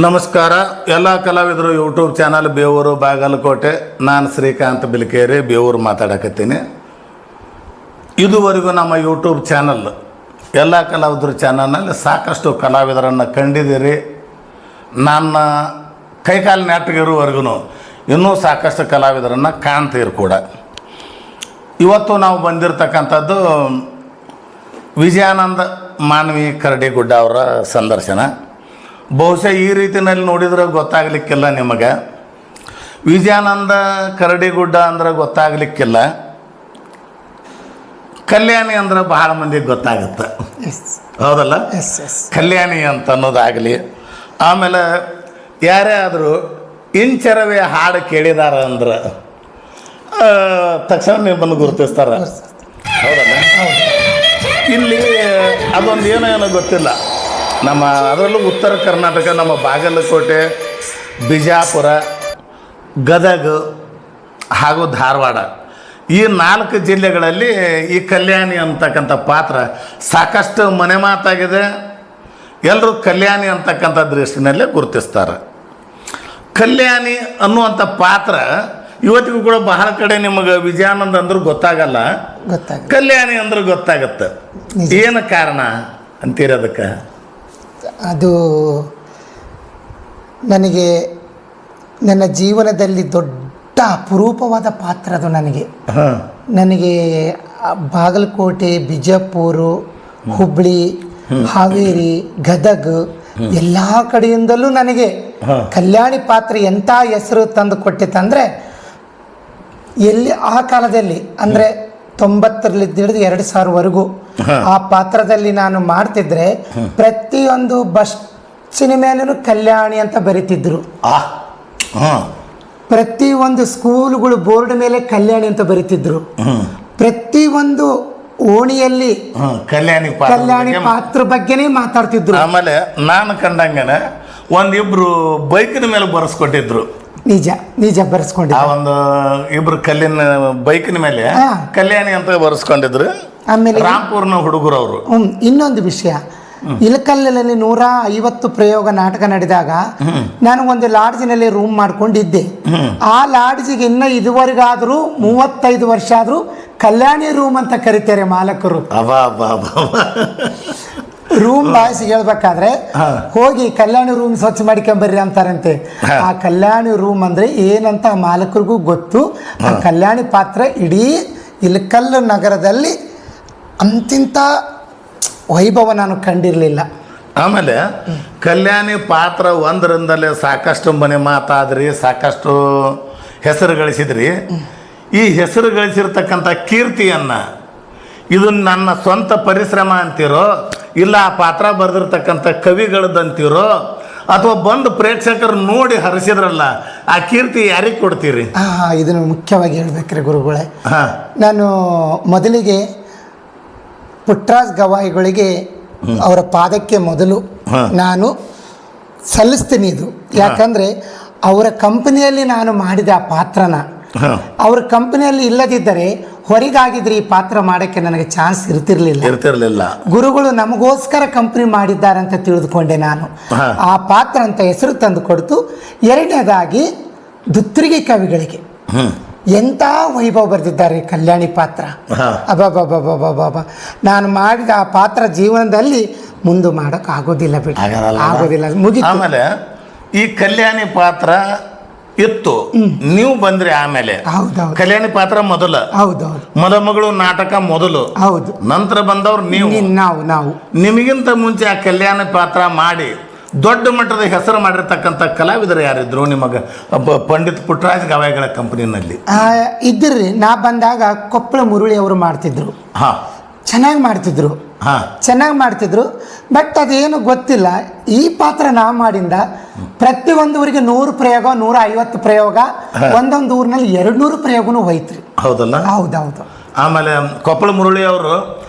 ನಮಸ್ಕಾರ ಎಲ್ಲ ಕಲಾವಿದರು ಯೂಟ್ಯೂಬ್ ಚಾನಲ್ ಬೇವೂರು ಬಾಗಲಕೋಟೆ. ನಾನು ಶ್ರೀಕಾಂತ್ ಬಿಲ್ಕೇರಿ ಬೇವೂರು ಮಾತಾಡಕತ್ತೀನಿ. ಇದುವರೆಗೂ ನಮ್ಮ ಯೂಟ್ಯೂಬ್ ಚಾನಲ್ ಎಲ್ಲ ಕಲಾವಿದರು ಚಾನಲ್ನಲ್ಲಿ ಸಾಕಷ್ಟು ಕಲಾವಿದರನ್ನು ಕಂಡಿದ್ದೀರಿ. ನನ್ನ ಕೈಕಾಲು ನೆಟ್ಟಗಿರುವವರೆಗೂ ಇನ್ನೂ ಸಾಕಷ್ಟು ಕಲಾವಿದರನ್ನು ಕಾಣ್ತೀರಿ ಕೂಡ. ಇವತ್ತು ನಾವು ಬಂದಿರತಕ್ಕಂಥದ್ದು ವಿಜಯಾನಂದ ಮಾನವಿ ಕರಡಿಗುಡ್ಡ ಅವರ ಸಂದರ್ಶನ. ಬಹುಶಃ ಈ ರೀತಿಯಲ್ಲಿ ನೋಡಿದ್ರೆ ಗೊತ್ತಾಗಲಿಕ್ಕಿಲ್ಲ ನಿಮಗೆ. ವಿಜಯಾನಂದ ಕರಡಿಗುಡ್ಡ ಅಂದ್ರೆ ಗೊತ್ತಾಗಲಿಕ್ಕಿಲ್ಲ. ಕಲ್ಯಾಣಿ ಅಂದ್ರೆ ಬಹಳ ಮಂದಿಗೆ ಗೊತ್ತಾಗುತ್ತೆ, ಹೌದಲ್ಲ? ಕಲ್ಯಾಣಿ ಅಂತ ಅನ್ನೋದಾಗಲಿ, ಆಮೇಲೆ ಯಾರೇ ಆದರೂ ಇಂಚರವೇ ಹಾಡು ಕೇಳಿದಾರ ಅಂದ್ರೆ ತಕ್ಷಣ ನಿಮ್ಮನ್ನು ಗುರುತಿಸ್ತಾರೆ, ಹೌದಲ್ಲ? ಇಲ್ಲಿ ಅದೊಂದು ಏನೋ ಗೊತ್ತಿಲ್ಲ. ನಮ್ಮ ಅದರಲ್ಲೂ ಉತ್ತರ ಕರ್ನಾಟಕ, ನಮ್ಮ ಬಾಗಲಕೋಟೆ, ಬಿಜಾಪುರ, ಗದಗ ಹಾಗೂ ಧಾರವಾಡ, ಈ 4 ಜಿಲ್ಲೆಗಳಲ್ಲಿ ಈ ಕಲ್ಯಾಣಿ ಅಂತಕ್ಕಂಥ ಪಾತ್ರ ಸಾಕಷ್ಟು ಮನೆ ಮಾತಾಗಿದೆ. ಎಲ್ಲರೂ ಕಲ್ಯಾಣಿ ಅಂತಕ್ಕಂಥ ದೃಷ್ಟಿನಲ್ಲೇ ಗುರುತಿಸ್ತಾರೆ. ಕಲ್ಯಾಣಿ ಅನ್ನುವಂಥ ಪಾತ್ರ ಇವತ್ತಿಗೂ ಕೂಡ ಬಹಳ ಕಡೆ ನಿಮಗೆ ವಿಜಯಾನಂದ ಅಂದ್ರೆ ಗೊತ್ತಾಗಲ್ಲ, ಕಲ್ಯಾಣಿ ಅಂದ್ರೆ ಗೊತ್ತಾಗತ್ತೆ. ಏನು ಕಾರಣ ಅಂತೀರಿ ಅದಕ್ಕೆ? ಅದು ನನಗೆ ನನ್ನ ಜೀವನದಲ್ಲಿ ದೊಡ್ಡ ಅಪರೂಪವಾದ ಪಾತ್ರ. ಅದು ನನಗೆ ಬಾಗಲಕೋಟೆ, ಬಿಜಾಪುರ, ಹುಬ್ಬಳ್ಳಿ, ಹಾವೇರಿ, ಗದಗ ಎಲ್ಲ ಕಡೆಯಿಂದಲೂ ನನಗೆ ಕಲ್ಯಾಣಿ ಪಾತ್ರ ಎಂಥ ಹೆಸರು ತಂದು ಕೊಟ್ಟಿತ್ತಂದರೆ, ಎಲ್ಲಿ ಆ ಕಾಲದಲ್ಲಿ ಅಂದರೆ 90ರಿಂದ ಹಿಡಿದು 2000ವರೆಗೂ ಆ ಪಾತ್ರದಲ್ಲಿ ನಾನು ಮಾಡ್ತಿದ್ರೆ ಪ್ರತಿಯೊಂದು ಬಸ್ಸಿನ ಮೇಲೂ ಕಲ್ಯಾಣಿ ಅಂತ ಬರೀತಿದ್ರು. ಪ್ರತಿಯೊಂದು ಸ್ಕೂಲ್ಗಳು ಬೋರ್ಡ್ ಮೇಲೆ ಕಲ್ಯಾಣಿ ಅಂತ ಬರೀತಿದ್ರು. ಪ್ರತಿಯೊಂದು ಓಣಿಯಲ್ಲಿ ಕಲ್ಯಾಣಿ ಪಾತ್ರ ಬಗ್ಗೆನೇ ಮಾತಾಡ್ತಿದ್ರು. ಆಮೇಲೆ ನಾನು ಕಂಡಂಗನೆ ಒಂದಿಬ್ರು ಬೈಕಿನ ಮೇಲೆ ಬರೆಸ್ಕೊಟ್ಟಿದ್ರು. ನಿಜ ಬರೆಸ್ಕೊಂಡಿದ್ರು. ಆ ಒಂದು ಇಬ್ರು ಕಲ್ಲಿನ ಬೈಕಿನ ಮೇಲೆ ಕಲ್ಯಾಣಿ ಅಂತ ಬರೆಸ್ಕೊಂಡಿದ್ರು. ಆಮೇಲೆ ರಾಂಪುರ್ನ ಹುಡುಗರು ಅವರು. ಇನ್ನೊಂದು ವಿಷಯ, ಇಳಕಲ್ಲಲ್ಲಿ 150 ಪ್ರಯೋಗ ನಾಟಕ ನಡೆದಾಗ ನಾನು ಒಂದು ಲಾಡ್ಜಿನಲ್ಲಿ ರೂಮ್ ಮಾಡ್ಕೊಂಡಿದ್ದೆ. ಆ ಲಾಡ್ಜಿಗೆ ಇನ್ನ ಇದುವರೆಗಾದ್ರೂ 35 ವರ್ಷ ಆದ್ರೂ ಕಲ್ಯಾಣಿ ರೂಮ್ ಅಂತ ಕರೀತಾರೆ ಮಾಲಕರು. ರೂಮ್ ಬಾಯಿಸಿ ಹೇಳ್ಬೇಕಾದ್ರೆ ಹೋಗಿ ಕಲ್ಯಾಣಿ ರೂಮ್ ಸ್ವಚ್ಛ ಮಾಡ್ಕೊಂಬರ್ರಿ ಅಂತಾರಂತೆ. ಆ ಕಲ್ಯಾಣಿ ರೂಮ್ ಅಂದ್ರೆ ಏನಂತ ಮಾಲಕರಿಗೂ ಗೊತ್ತು. ಆ ಕಲ್ಯಾಣಿ ಪಾತ್ರ ಇಡೀ ಇಳಕಲ್ಲು ನಗರದಲ್ಲಿ ಅಂತಿಂತ ವೈಭವ ನಾನು ಕಂಡಿರಲಿಲ್ಲ. ಆಮೇಲೆ ಕಲ್ಯಾಣಿ ಪಾತ್ರ ಒಂದರಿಂದಲೇ ಸಾಕಷ್ಟು ಮನೆ ಮಾತಾದ್ರಿ, ಸಾಕಷ್ಟು ಹೆಸರು ಗಳಿಸಿದ್ರಿ. ಈ ಹೆಸರು ಗಳಿಸಿರ್ತಕ್ಕಂಥ ಕೀರ್ತಿಯನ್ನು ಇದು ನನ್ನ ಸ್ವಂತ ಪರಿಶ್ರಮ ಅಂತೀರೋ, ಇಲ್ಲ ಆ ಪಾತ್ರ ಬರೆದಿರ್ತಕ್ಕಂಥ ಕವಿಗಳದಂತೀರೋ, ಅಥವಾ ಬಂದು ಪ್ರೇಕ್ಷಕರು ನೋಡಿ ಹರಿಸಿದ್ರಲ್ಲ ಆ ಕೀರ್ತಿ ಯಾರಿಗೆ ಕೊಡ್ತೀರಿ? ಇದನ್ನು ಮುಖ್ಯವಾಗಿ ಹೇಳ್ಬೇಕ್ರಿ ಗುರುಗಳೇ. ನಾನು ಮೊದಲಿಗೆ ಪುಟ್ಟರಾಜ್ ಗವಾಯಿಗಳಿಗೆ ಅವರ ಪಾದಕ್ಕೆ ಮೊದಲು ನಾನು ಸಲ್ಲಿಸ್ತೀನಿ ಇದು. ಯಾಕಂದರೆ ಅವರ ಕಂಪನಿಯಲ್ಲಿ ನಾನು ಮಾಡಿದ ಆ ಪಾತ್ರನ ಅವ್ರ ಕಂಪನಿಯಲ್ಲಿ ಇಲ್ಲದಿದ್ದರೆ ಹೊರಗಾಗಿದ್ರೆ ಈ ಪಾತ್ರ ಮಾಡೋಕ್ಕೆ ನನಗೆ ಚಾನ್ಸ್ ಇರ್ತಿರ್ಲಿಲ್ಲ. ಗುರುಗಳು ನಮಗೋಸ್ಕರ ಕಂಪನಿ ಮಾಡಿದ್ದಾರೆ ಅಂತ ತಿಳಿದುಕೊಂಡೆ ನಾನು. ಆ ಪಾತ್ರ ಅಂತ ಹೆಸರು ತಂದು ಕೊಡ್ತು. ಎರಡನೇದಾಗಿ ದುತ್ರಿಗಿ ಕವಿಗಳಿಗೆ ಎಂಥ ವೈಭವ ಬರೆದಿದ್ದಾರೆ ಕಲ್ಯಾಣಿ ಪಾತ್ರ. ಅಬಾಬಾಬಾಬಾಬಾಬಾ, ನಾನು ಮಾಡಿದ ಆ ಪಾತ್ರ ಜೀವನದಲ್ಲಿ ಮುಂದೆ ಮಾಡೋಕೆ ಆಗೋದಿಲ್ಲ, ಆಗೋದಿಲ್ಲ, ಮುಗಿತು. ಆಮೇಲೆ ಈ ಕಲ್ಯಾಣಿ ಪಾತ್ರ ಇತ್ತು, ನೀವು ಬಂದ್ರಿ ಆಮೇಲೆ. ಹೌದೌದು, ಕಲ್ಯಾಣಿ ಪಾತ್ರ ಮೊದಲು. ಹೌದೌದು, ಮದುಮಗಳು ನಾಟಕ ಮೊದಲು. ಹೌದು, ನಂತರ ಬಂದವ್ರು ನೀವು. ನಾವು ನಿಮಗಿಂತ ಮುಂಚೆ ಆ ಕಲ್ಯಾಣಿ ಪಾತ್ರ ಮಾಡಿ ದೊಡ್ಡ ಮಟ್ಟದ ಹೆಸರು ಮಾಡಿರ್ತಕ್ಕಂಥ ಕಲಾವಿದರು ಯಾರಿದ್ರು ನಿಮಗೆ? ಪಂಡಿತ್ ಪುಟ್ಟರಾಜ್ ಗವಾಯಿಗಳ ಕಂಪನಿನಲ್ಲಿ ಇದ್ರಿ. ನಾ ಬಂದಾಗ ಕೊಪ್ಪಳ ಮುರಳಿ ಅವರು ಮಾಡ್ತಿದ್ರು. ಚೆನ್ನಾಗಿ ಮಾಡ್ತಿದ್ರು. ಬಟ್ ಅದೇನು ಗೊತ್ತಿಲ್ಲ, ಈ ಪಾತ್ರ ನಾ ಮಾಡಿಂದ ಪ್ರತಿಯೊಂದೂರಿಗೆ 100 ಪ್ರಯೋಗ, 150 ಪ್ರಯೋಗ, ಒಂದೊಂದು ಊರಿನಲ್ಲಿ 200 ಪ್ರಯೋಗನೂ ಹೋಯ್ತ್ರಿ. ಹೌದಲ್ಲ? ಹೌದೌದು. ಆಮೇಲೆ ಕೊಪ್ಪಳ ಮುರಳಿ ಅವರು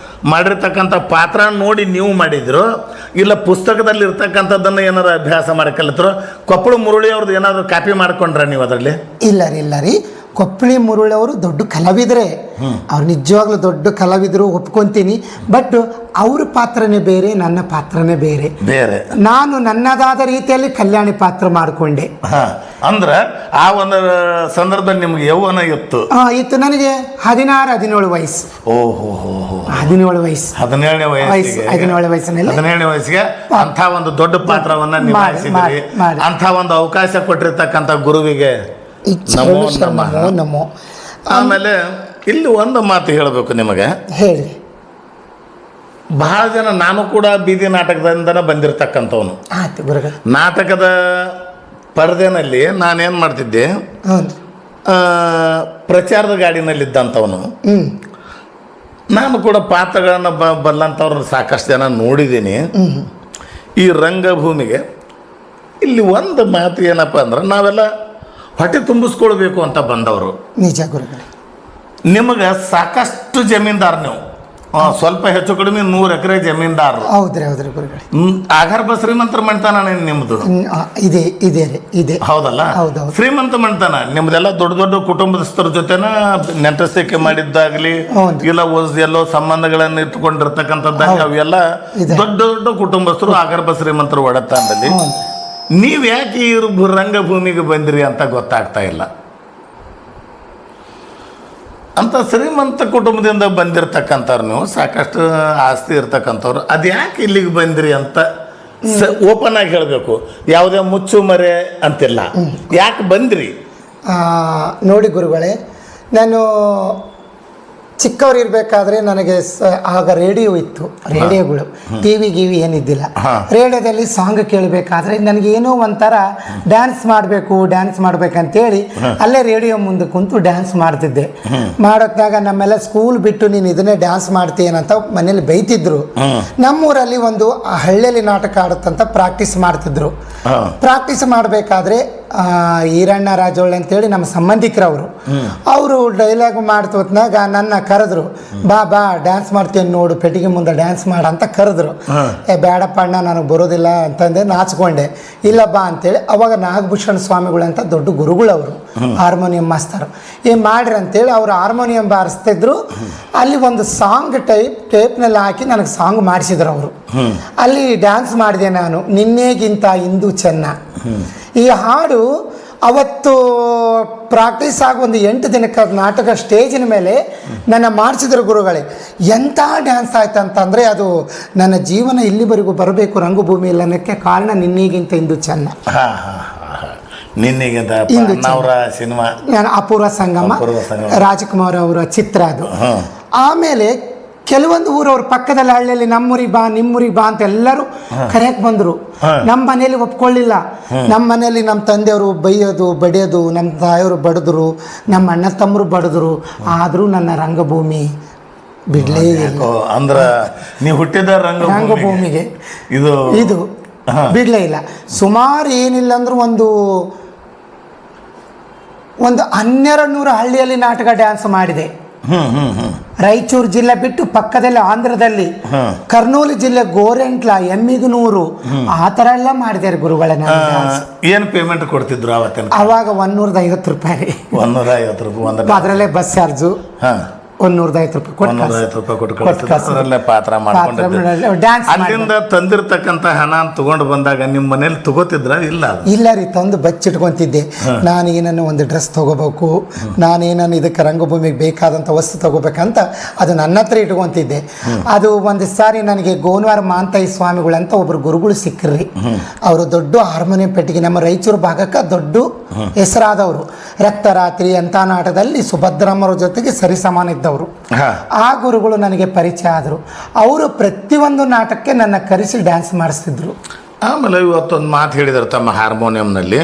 ಮಾಡಿರ್ತಕ್ಕಂಥ ಪಾತ್ರ ನೋಡಿ ನೀವು ಮಾಡಿದ್ರು, ಇಲ್ಲ ಪುಸ್ತಕದಲ್ಲಿ ಇರ್ತಕ್ಕಂಥದ್ದನ್ನು ಏನಾದ್ರು ಅಭ್ಯಾಸ ಮಾಡಿ ಕಲಿತರು? ಕೊಪ್ಪಳ ಮುರಳಿ ಅವ್ರದ್ದು ಏನಾದ್ರು ಕಾಪಿ ಮಾಡ್ಕೊಂಡ್ರ ನೀವು ಅದರಲ್ಲಿ? ಇಲ್ಲ ರೀ. ಕೊಪ್ಪಳಿ ಮುರುಳವರು ದೊಡ್ಡ ಕಲಾವಿದರೆ, ಅವ್ರು ನಿಜವಾಗ್ಲೂ ದೊಡ್ಡ ಕಲಾವಿದರು ಒಪ್ಕೊಂತೀನಿ. ಬಟ್ ಅವ್ರ ಪಾತ್ರನೇ ಬೇರೆ, ನನ್ನ ಪಾತ್ರನೇ ಬೇರೆ. ನಾನು ನನ್ನದಾದ ರೀತಿಯಲ್ಲಿ ಕಲ್ಯಾಣಿ ಪಾತ್ರ ಮಾಡಿಕೊಂಡೆ. ಅಂದ್ರ ಆ ಒಂದು ಸಂದರ್ಭದಲ್ಲಿ ನಿಮ್ಗೆ ಯೌವನ ಇತ್ತು? ಇತ್ತು. ನನಗೆ 16-17 ವಯಸ್ಸು. 17 ವಯಸ್ಸು. 17ನೇ ವಯಸ್ಸಿನಲ್ಲಿ 17ನೇ ವಯಸ್ಸಿಗೆ ಅಂಥ ಒಂದು ದೊಡ್ಡ ಪಾತ್ರವನ್ನ ನಿಭಾಯಿಸಿದ್ರಿ. ಅಂಥ ಒಂದು ಅವಕಾಶ ಕೊಟ್ಟಿರ್ತಕ್ಕಂಥ ಗುರುವಿಗೆ ನಮೋ. ಆಮೇಲೆ ಇಲ್ಲಿ ಒಂದು ಮಾತು ಹೇಳಬೇಕು ನಿಮಗೆ. ಹೇಳಿ. ಬಹಳ ಜನ, ನಾನು ಕೂಡ ಬೀದಿ ನಾಟಕದಿಂದನೇ ಬಂದಿರತಕ್ಕಂಥವನು. ನಾಟಕದ ಪರದೆನಲ್ಲಿ ನಾನೇನು ಮಾಡ್ತಿದ್ದೆ, ಪ್ರಚಾರದ ಗಾಡಿನಲ್ಲಿದ್ದಂಥವನು. ನಾನು ಕೂಡ ಪಾತ್ರಗಳನ್ನು ಬಲ್ಲಂಥವ್ರನ್ನ ಸಾಕಷ್ಟು ಜನ ನೋಡಿದ್ದೀನಿ. ಈ ರಂಗಭೂಮಿಗೆ ಇಲ್ಲಿ ಒಂದು ಮಾತು ಏನಪ್ಪ ಅಂದ್ರೆ, ನಾವೆಲ್ಲ ಹೊಟ್ಟೆ ತುಂಬಿಸ್ಕೊಳ್ಬೇಕು ಅಂತ ಬಂದವರು. ನಿಜ ಗುರುಗಳೇ. ನಿಮಗೆ ಸಾಕಷ್ಟು ಜಮೀನ್ದಾರ್, ನೀವು ಸ್ವಲ್ಪ ಹೆಚ್ಚು ಕಡಿಮೆ 100 ಎಕರೆ ಜಮೀನ್ದಾರರು. ಹೌದ್ರಿ ಗುರುಗಳೇ. ಆಗರ್ಭ ಶ್ರೀಮಂತರ ಮಣ್ತಾನ ನಿಮ್ದು ಇದೆ. ಹೌದಲ್ಲ? ಶ್ರೀಮಂತ ಮಣ್ತಾನ ನಿಮ್ದೆಲ್ಲ ದೊಡ್ಡ ದೊಡ್ಡ ಕುಟುಂಬಸ್ಥರ ಜೊತೆನ ನೆಂಟಸ್ತಿಕೆ ಮಾಡಿದ್ದಾಗ್ಲಿ, ಇಲ್ಲ ಎಲ್ಲೋ ಸಂಬಂಧಗಳನ್ನು ಇಟ್ಕೊಂಡಿರ್ತಕ್ಕಂಥದ್ದಾಗಿ ಅವೆಲ್ಲ ದೊಡ್ಡ ದೊಡ್ಡ ಕುಟುಂಬಸ್ಥರು ಆಗರ್ಭ ಶ್ರೀಮಂತರು ಒಡತಾನದಲ್ಲಿ. ನೀವ್ ಯಾಕೆ ಈ ರಂಗಭೂಮಿಗೆ ಬಂದಿರಿ ಅಂತ ಗೊತ್ತಾಗ್ತಾ ಇಲ್ಲ. ಅಂತ ಶ್ರೀಮಂತ ಕುಟುಂಬದಿಂದ ಬಂದಿರತಕ್ಕಂಥವ್ರು, ನೀವು ಸಾಕಷ್ಟು ಆಸ್ತಿ ಇರ್ತಕ್ಕಂಥವ್ರು, ಅದ್ಯಾಕೆ ಇಲ್ಲಿಗೆ ಬಂದಿರಿ ಅಂತ ಓಪನ್ ಆಗಿ ಹೇಳಬೇಕು. ಯಾವುದೇ ಮುಚ್ಚು ಮರೆ ಅಂತಿಲ್ಲ. ಯಾಕೆ ಬಂದ್ರಿ? ನೋಡಿ ಗುರುಗಳೇ, ನಾನು ಚಿಕ್ಕವ್ರು ಇರಬೇಕಾದ್ರೆ ನನಗೆ ಆಗ ರೇಡಿಯೋ ಇತ್ತು. ರೇಡಿಯೋಗಳು, ಟಿವಿ ಗಿವಿ ಏನಿದ್ದಿಲ್ಲ. ರೇಡಿಯೋದಲ್ಲಿ ಸಾಂಗ್ ಕೇಳಬೇಕಾದ್ರೆ ನನಗೇನೋ ಒಂಥರ ಡ್ಯಾನ್ಸ್ ಮಾಡ್ಬೇಕಂತೇಳಿ ಅಲ್ಲೇ ರೇಡಿಯೋ ಮುಂದೆ ಕುಂತು ಡ್ಯಾನ್ಸ್ ಮಾಡ್ತಿದ್ದೆ. ಮಾಡೋದ್ನಾಗ ನಮ್ಮೆಲ್ಲ ಸ್ಕೂಲ್ ಬಿಟ್ಟು ನೀನು ಇದನ್ನೇ ಡ್ಯಾನ್ಸ್ ಮಾಡ್ತೀಯನಂತ ಮನೇಲಿ ಬೈತಿದ್ರು. ನಮ್ಮೂರಲ್ಲಿ ಒಂದು ಹಳ್ಳಿಯಲ್ಲಿ ನಾಟಕ ಆಡುತ್ತಂತ ಪ್ರಾಕ್ಟೀಸ್ ಮಾಡ್ತಿದ್ರು. ಪ್ರಾಕ್ಟೀಸ್ ಮಾಡಬೇಕಾದ್ರೆ ಈರಣ್ಣ ರಾಜೋಳ್ಳಿ ಅಂತೇಳಿ ನಮ್ಮ ಸಂಬಂಧಿಕರವರು, ಅವರು ಡೈಲಾಗ್ ಮಾಡ್ತೋತ್ನಾಗ ನನ್ನ ಕರೆದ್ರು. ಬಾ ಡ್ಯಾನ್ಸ್ ಮಾಡ್ತೀನಿ ನೋಡು, ಪೆಟ್ಟಿಗೆ ಮುಂದೆ ಡ್ಯಾನ್ಸ್ ಮಾಡ ಅಂತ ಕರೆದ್ರು. ಬೇಡಪ್ಪ ಅಣ್ಣ, ನನಗೆ ಬರೋದಿಲ್ಲ ಅಂತಂದೆ, ನಾಚ್ಕೊಂಡೆ. ಇಲ್ಲ ಬಾ ಅಂತೇಳಿ ಅವಾಗ ನಾಗಭೂಷಣ ಸ್ವಾಮಿಗಳು ಅಂತ ದೊಡ್ಡ ಗುರುಗಳವರು, ಹಾರ್ಮೋನಿಯಂ ಮಾಸ್ತರು. ಮಾಡ್ರಿ ಅಂತೇಳಿ ಅವರು ಹಾರ್ಮೋನಿಯಂ ಬಾರಿಸ್ತಿದ್ರು. ಅಲ್ಲಿ ಒಂದು ಸಾಂಗ್ ಟೇಪ್ನಲ್ಲಿ ಹಾಕಿ ನನಗೆ ಸಾಂಗ್ ಮಾಡಿಸಿದ್ರು ಅವರು. ಅಲ್ಲಿ ಡ್ಯಾನ್ಸ್ ಮಾಡಿದೆ ನಾನು, ನಿನ್ನೆಗಿಂತ ಇಂದು ಚೆನ್ನ. ಈ ಹಾಡು ಅವತ್ತು ಪ್ರಾಕ್ಟೀಸ್ ಆಗಿ ಒಂದು 8 ದಿನಕ್ಕೆ ನಾಟಕ ಸ್ಟೇಜಿನ ಮೇಲೆ ನನ್ನ ಮಾಡಿಸಿದ್ರು ಗುರುಗಳೇ. ಎಂಥ ಡ್ಯಾನ್ಸ್ ಆಯ್ತು ಅಂತಂದರೆ, ಅದು ನನ್ನ ಜೀವನ ಇಲ್ಲಿವರೆಗೂ ಬರಬೇಕು ರಂಗಭೂಮಿಯಲ್ಲಿ ಅನ್ನೋಕ್ಕೆ ಕಾರಣ ನಿನ್ನೆಗಿಂತ ಇಂದು ಚೆನ್ನ. ಸಿನಿಮಾ ಅಪೂರ್ವ ಸಂಗಮ, ರಾಜಕುಮಾರ್ ಅವರ ಚಿತ್ರ ಅದು. ಆಮೇಲೆ ಕೆಲವೊಂದು ಊರವ್ರ ಪಕ್ಕದಲ್ಲಿ ಹಳ್ಳಿಯಲ್ಲಿ ನಮ್ಮೂರಿಗೆ ಬಾ ನಿಮ್ಮೂರಿಗೆ ಬಾ ಅಂತ ಎಲ್ಲರೂ ಕರೆಯಕ್ಕೆ ಬಂದರು. ನಮ್ಮ ಮನೇಲಿ ಒಪ್ಕೊಳ್ಳಿಲ್ಲ. ನಮ್ಮ ಮನೇಲಿ ನಮ್ಮ ತಂದೆಯವರು ಬೈಯೋದು ಬಡಿಯೋದು, ನಮ್ಮ ತಾಯಿಯವರು ಬಡಿದ್ರು, ನಮ್ಮ ಅಣ್ಣ ತಮ್ಮರು ಬಡಿದ್ರು. ಆದರೂ ನನ್ನ ರಂಗಭೂಮಿ ಬಿಡ್ಲೇ ಇಲ್ಲ. ಅಂದ್ರ ನೀವು ಹುಟ್ಟಿದ ರಂಗಭೂಮಿಗೆ ಇದು ಬಿಡ್ಲೇ ಇಲ್ಲ. ಸುಮಾರು ಏನಿಲ್ಲ ಅಂದ್ರೂ ಒಂದು 1200 ಹಳ್ಳಿಯಲ್ಲಿ ನಾಟಕ ಡ್ಯಾನ್ಸ್ ಮಾಡಿದೆ. ರಾಯಚೂರು ಜಿಲ್ಲೆ ಬಿಟ್ಟು ಪಕ್ಕದಲ್ಲಿ ಆಂಧ್ರದಲ್ಲಿ, ಕರ್ನೂಲು ಜಿಲ್ಲೆ ಗೋರೆಂಟ್ಲ, ಎಮ್ಮಿಗನೂರು, ಆ ಥರ ಎಲ್ಲ ಮಾಡಿದ್ದಾರೆ ಗುರುಗಳೇ. ಏನು ಪೇಮೆಂಟ್ ಕೊಡ್ತಿದ್ರು ಅವಾಗ? 150 ರೂಪಾಯಿ. 150 ರೂಪಾಯಿ ಅದರಲ್ಲೇ ಬಸ್ ಚಾರ್ಜು 150 ರೂಪಾಯಿ ಪಾತ್ರ ಡ್ಯಾನ್ಸ್. ಅಲ್ಲಿಂದ ತಂದಿರ್ತಕ್ಕಂಥ ಹಣ ತಗೊಂಡು ಬಂದಾಗ ನಿಮ್ಮ ಮನೇಲಿ ತಗೋತಿದ್ರ? ಇಲ್ಲ ರೀ, ತಂದು ಬಚ್ಚಿಟ್ಕೊಂತಿದ್ದೆ. ನಾನೇನನ್ನು ಒಂದು ಡ್ರೆಸ್ ತಗೋಬೇಕು, ನಾನೇನನ್ನು ಇದಕ್ಕೆ ರಂಗಭೂಮಿಗೆ ಬೇಕಾದಂಥ ವಸ್ತು ತಗೋಬೇಕಂತ ಅದು ನನ್ನ ಹತ್ರ ಇಟ್ಕೊಂತಿದ್ದೆ. ಅದು ಒಂದು ಸಾರಿ ನನಗೆ ಗೋನ್ವಾರ ಮಾಂತಯ್ಯ ಸ್ವಾಮಿಗಳಂತ ಒಬ್ರು ಗುರುಗಳು ಸಿಕ್ಕರ್ರಿ. ಅವರು ದೊಡ್ಡ ಹಾರ್ಮೋನಿಯಂ ಪೆಟ್ಟಿಗೆ, ನಮ್ಮ ರಾಯಚೂರು ಭಾಗಕ್ಕೆ ದೊಡ್ಡ ಹೆಸರಾದವರು. ರಕ್ತರಾತ್ರಿ ಅಂತ ನಾಟಕದಲ್ಲಿ ಸುಭದ್ರಮ್ಮರ ಜೊತೆಗೆ ಸರಿಸಮಾನ ಇದ್ದವರು. ಆ ಗುರುಗಳು ನನಗೆ ಪರಿಚಯ ಆದರು. ಅವರು ಪ್ರತಿಯೊಂದು ನಾಟಕಕ್ಕೆ ನನ್ನ ಕರೆಸಿ ಡ್ಯಾನ್ಸ್ ಮಾಡಿಸ್ತಿದ್ರು. ಆಮೇಲೆ ಇವತ್ತೊಂದು ಮಾತು ಹೇಳಿದರು ತಮ್ಮ ಹಾರ್ಮೋನಿಯಂನಲ್ಲಿ,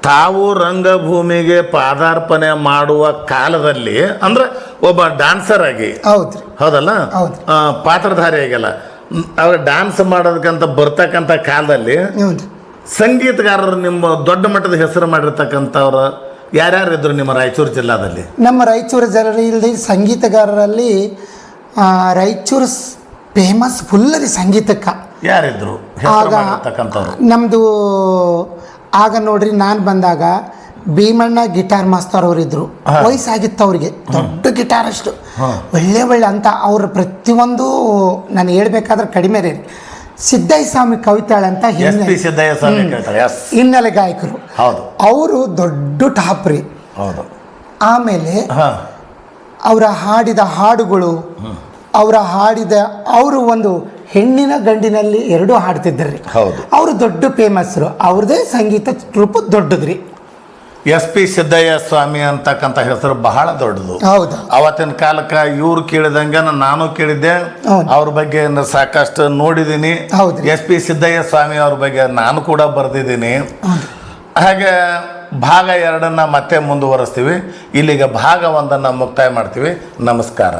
ತಾವು ರಂಗಭೂಮಿಗೆ ಪಾದಾರ್ಪಣೆ ಮಾಡುವ ಕಾಲದಲ್ಲಿ ಅಂದ್ರೆ ಒಬ್ಬ ಡ್ಯಾನ್ಸರ್ ಆಗಿ, ಹೌದಲ್ಲ, ಪಾತ್ರಧಾರಿಯಾಗಲ್ಲ, ಅವ್ರು ಡ್ಯಾನ್ಸ್ ಮಾಡೋದಕ್ಕಂತ ಬರ್ತಕ್ಕಂಥ ಕಾಲದಲ್ಲಿ ಸಂಗೀತಗಾರರು ನಿಮ್ಮ ದೊಡ್ಡ ಮಟ್ಟದ ಹೆಸರು ಮಾಡಿರ್ತಕ್ಕಂಥವ್ರು ಯಾರ್ಯಾರು ಇದ್ರು ನಿಮ್ಮ ರಾಯಚೂರು ಜಿಲ್ಲಾದಲ್ಲಿ? ನಮ್ಮ ರಾಯಚೂರು ಜಿಲ್ಲೆಯಲ್ಲಿ ಸಂಗೀತಗಾರರಲ್ಲಿ ರಾಯಚೂರು ಫೇಮಸ್ ಫುಲ್ಲರಿ ಸಂಗೀತಕ್ಕೆ ಯಾರಿದ್ರು? ಆಗ ನಮ್ಮದು ಆಗ ನೋಡ್ರಿ, ನಾನು ಬಂದಾಗ ಭೀಮಣ್ಣ ಗಿಟಾರ್ ಮಾಸ್ತರ್ ಅವರಿದ್ರು, ವಯಸ್ಸಾಗಿತ್ತು ಅವ್ರಿಗೆ, ದೊಡ್ಡ ಗಿಟಾರಿಸ್ಟ್, ಒಳ್ಳೆ ಅಂತ ಅವ್ರ ಪ್ರತಿಯೊಂದು ನಾನು ಹೇಳ್ಬೇಕಾದ್ರೆ ಕಡಿಮೆ ರೀ. ಸಿದ್ದಯ್ಯ ಸ್ವಾಮಿ ಕವಿತಾಳ ಅಂತ ಸಿದ್ದಯ್ಯ ಸ್ವಾಮಿ ಕವಿತಾಳ, ಹಿನ್ನೆಲೆ ಗಾಯಕರು, ಹೌದು, ಅವರು ದೊಡ್ಡ ಟಾಪ್ ರೀ. ಹೌದು. ಆಮೇಲೆ ಅವರ ಹಾಡಿದ ಹಾಡುಗಳು, ಅವರು ಒಂದು ಹೆಣ್ಣಿನ ಗಂಡಿನಲ್ಲಿ ಎರಡೂ ಹಾಡ್ತಿದ್ರಿ. ಹೌದು, ಅವರು ದೊಡ್ಡ ಫೇಮಸ್ರು, ಅವ್ರದೇ ಸಂಗೀತ ರೂಪ ದೊಡ್ಡದ್ರಿ. SP ಸಿದ್ದಯ್ಯ ಸ್ವಾಮಿ ಅಂತಕ್ಕಂಥ ಹೆಸರು ಬಹಳ ದೊಡ್ಡದು. ಹೌದು, ಅವತ್ತಿನ ಕಾಲಕ್ಕೆ ಇವ್ರು ಕೇಳಿದಂಗೆ ನಾನು ಕೇಳಿದ್ದೆ, ಅವ್ರ ಬಗ್ಗೆ ಸಾಕಷ್ಟು ನೋಡಿದ್ದೀನಿ. SP ಸಿದ್ದಯ್ಯ ಸ್ವಾಮಿ ಅವ್ರ ಬಗ್ಗೆ ನಾನು ಕೂಡ ಬರೆದಿದ್ದೀನಿ. ಹಾಗೆ ಭಾಗ 2 ಮತ್ತೆ ಮುಂದುವರಿಸ್ತೀವಿ. ಇಲ್ಲಿಗೆ ಭಾಗ 1 ಮುಕ್ತಾಯ ಮಾಡ್ತೀವಿ. ನಮಸ್ಕಾರ.